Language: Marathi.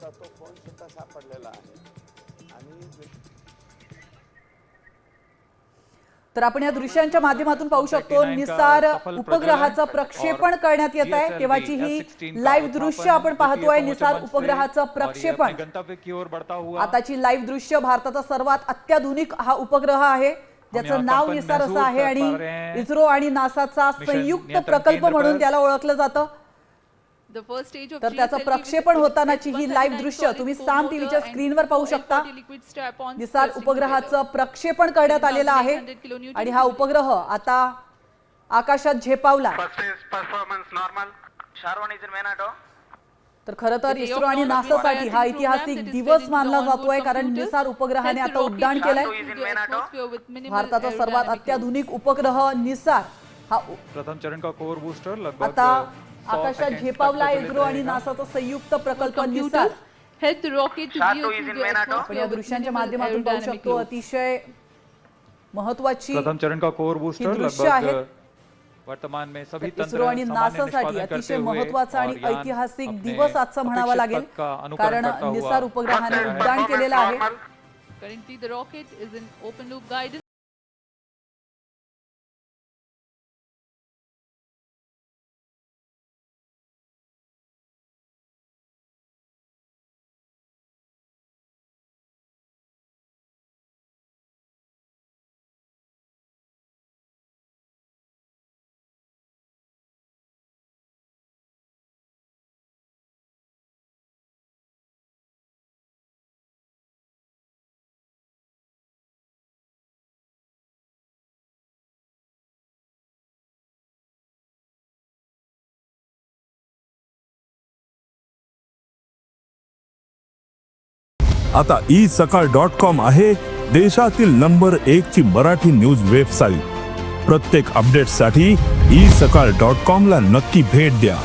त्याचा तो फोन सुद्धा सापडलेला आहे आणि तर आपण या दृश्यांच्या माध्यमातून पाहू शकतो निसार उपग्रहाचं प्रक्षेपण करण्यात येत आहे तेव्हाची ही लाईव्ह दृश्य आपण पाहतोय निसार उपग्रहाचं प्रक्षेपण आताची लाईव्ह दृश्य भारताचा सर्वात अत्याधुनिक हा उपग्रह आहे ज्याचं नाव निसार असं आहे आणि इस्रो आणि नासाचा संयुक्त प्रकल्प म्हणून त्याला ओळखलं जातं तर त्याचं प्रक्षेपण होतानाची ही लाईव्ह दृश्य तुम्ही साम टीव्हीच्या स्क्रीनवर पाहू शकता निसार उपग्रहाचं प्रक्षेपण करण्यात आलेलं आहे आणि हा उपग्रह आता आकाशात झेपावला तर खरं तर इस्रो आणि नासासाठी हा ऐतिहासिक दिवस मानला जातोय कारण निसार उपग्रहाने आता उड्डाण केलंय भारताचा सर्वात अत्याधुनिक उपग्रह निसार हा प्रथम चरण का कोर बूस्टर लगभग आता आकाशात झेपावला इस्रो आणि नासाचा संयुक्त प्रकल्प निसार आपण या दृश्यांच्या माध्यमातून पाहू शकतो अतिशय महत्वाची प्रथम चरण का कोर बूस्टर लगभग वर्तमान में सभी इस्रो आणि नासासाठी अतिशय महत्वाचा आणि ऐतिहासिक दिवस आजचा म्हणावा लागेल कारण निसार उपग्रहाने उड्डाण केलेलं आहे आता isakal.com आहे देशातील नंबर 1 ची मराठी न्यूज वेबसाईट। प्रत्येक अपडेटसाठी isakal.com ला नक्की भेट द्या।